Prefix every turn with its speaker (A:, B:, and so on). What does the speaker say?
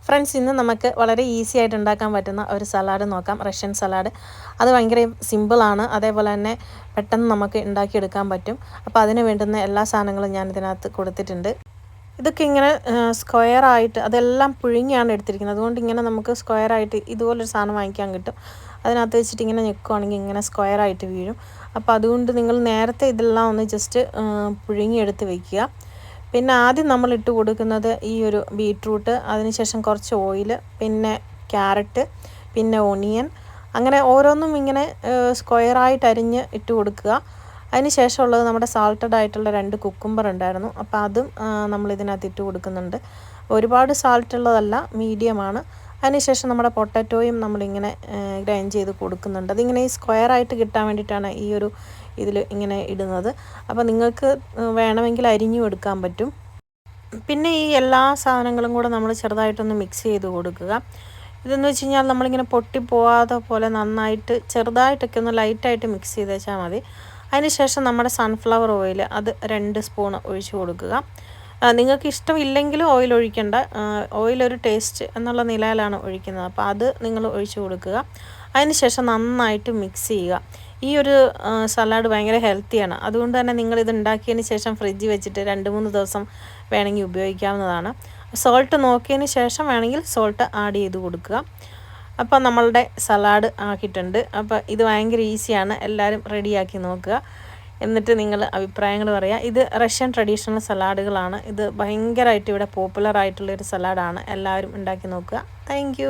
A: Friends, ഇന്ന് നമുക്ക് വളരെ ഈസി ആയിട്ട് ഉണ്ടാക്കാൻ പറ്റുന്ന ഒരു സലാഡ് നോക്കാം. Russian salad. അത് ഭയങ്കര സിമ്പിളാണ്. അതേപോലെ തന്നെ പെട്ടെന്ന് നമുക്ക് ഉണ്ടാക്കിയെടുക്കാൻ പറ്റും. അപ്പോൾ അതിന് വേണ്ടുന്ന എല്ലാ സാധനങ്ങളും ഞാൻ ഇതിനകത്ത് കൊടുത്തിട്ടുണ്ട്. ഇതൊക്കെ ഇങ്ങനെ സ്ക്വയറായിട്ട് അതെല്ലാം പുഴുങ്ങിയാണ് എടുത്തിരിക്കുന്നത്. അതുകൊണ്ട് ഇങ്ങനെ നമുക്ക് സ്ക്വയറായിട്ട് ഇതുപോലൊരു സാധനം വാങ്ങിക്കാൻ കിട്ടും. അതിനകത്ത് വെച്ചിട്ട് ഇങ്ങനെ ഞെക്കുവാണെങ്കിൽ ഇങ്ങനെ സ്ക്വയറായിട്ട് വീഴും. അപ്പോൾ അതുകൊണ്ട് നിങ്ങൾ നേരത്തെ ഇതെല്ലാം ഒന്ന് ജസ്റ്റ് പുഴുങ്ങിയെടുത്ത് വയ്ക്കുക. പിന്നെ ആദ്യം നമ്മൾ ഇട്ട് കൊടുക്കുന്നത് ഈ ഒരു ബീട്രൂട്ട്, അതിനുശേഷം കുറച്ച് ഓയിൽ, പിന്നെ ക്യാരറ്റ്, പിന്നെ ഒണിയൻ, അങ്ങനെ ഓരോന്നും ഇങ്ങനെ സ്ക്വയറായിട്ട് അരിഞ്ഞ് ഇട്ട് കൊടുക്കുക. അതിന് ശേഷമുള്ളത് നമ്മുടെ സാൾട്ടഡ് ആയിട്ടുള്ള 2 കുക്കുംബർ ഉണ്ടായിരുന്നു. അപ്പോൾ അതും നമ്മൾ ഇതിനകത്ത് ഇട്ട് കൊടുക്കുന്നുണ്ട്. ഒരുപാട് സാൾട്ടുള്ളതല്ല, മീഡിയമാണ്. അതിനുശേഷം നമ്മുടെ പൊട്ടറ്റോയും നമ്മളിങ്ങനെ ഗ്രൈൻഡ് ചെയ്ത് കൊടുക്കുന്നുണ്ട്. അതിങ്ങനെ ഈ സ്ക്വയറായിട്ട് കിട്ടാൻ വേണ്ടിയിട്ടാണ് ഈ ഒരു ഇതിൽ ഇങ്ങനെ ഇടുന്നത്. അപ്പോൾ നിങ്ങൾക്ക് വേണമെങ്കിൽ അരിഞ്ഞും എടുക്കാൻ പറ്റും. പിന്നെ ഈ എല്ലാ സാധനങ്ങളും കൂടെ നമ്മൾ ചെറുതായിട്ടൊന്ന് മിക്സ് ചെയ്ത് കൊടുക്കുക. ഇതെന്ന് വെച്ച് കഴിഞ്ഞാൽ നമ്മളിങ്ങനെ പൊട്ടിപ്പോവാതെ പോലെ നന്നായിട്ട് ചെറുതായിട്ടൊക്കെ ഒന്ന് ലൈറ്റായിട്ട് മിക്സ് ചെയ്ത് വെച്ചാൽ മതി. അതിനുശേഷം നമ്മുടെ സൺഫ്ലവർ ഓയിൽ അത് 2 സ്പൂൺ ഒഴിച്ച് കൊടുക്കുക. നിങ്ങൾക്ക് ഇഷ്ടമില്ലെങ്കിലും ഓയിൽ ഒഴിക്കേണ്ട. ഓയിലൊരു ടേസ്റ്റ് എന്നുള്ള നിലയിലാണ് ഒഴിക്കുന്നത്. അപ്പോൾ അത് നിങ്ങൾ ഒഴിച്ച് കൊടുക്കുക. അതിനുശേഷം നന്നായിട്ട് മിക്സ് ചെയ്യുക. ഈ ഒരു സലാഡ് ഭയങ്കര ഹെൽത്തിയാണ്. അതുകൊണ്ട് തന്നെ നിങ്ങളിത് ഉണ്ടാക്കിയതിന് ശേഷം ഫ്രിഡ്ജിൽ വെച്ചിട്ട് 2-3 ദിവസം വേണമെങ്കിൽ ഉപയോഗിക്കാവുന്നതാണ്. സോൾട്ട് നോക്കിയതിന് ശേഷം വേണമെങ്കിൽ സോൾട്ട് ആഡ് ചെയ്ത് കൊടുക്കുക. അപ്പോൾ നമ്മളുടെ സലാഡ് ആക്കിയിട്ടുണ്ട്. അപ്പോൾ ഇത് ഭയങ്കര ഈസിയാണ്. എല്ലാവരും റെഡിയാക്കി നോക്കുക. എന്നിട്ട് നിങ്ങൾ അഭിപ്രായങ്ങൾ പറയുക. ഇത് റഷ്യൻ ട്രഡീഷണൽ സലാഡുകളാണ്. ഇത് ഭയങ്കരമായിട്ട് ഇവിടെ പോപ്പുലർ ആയിട്ടുള്ളൊരു സലാഡാണ്. എല്ലാവരും ഉണ്ടാക്കി നോക്കുക. താങ്ക്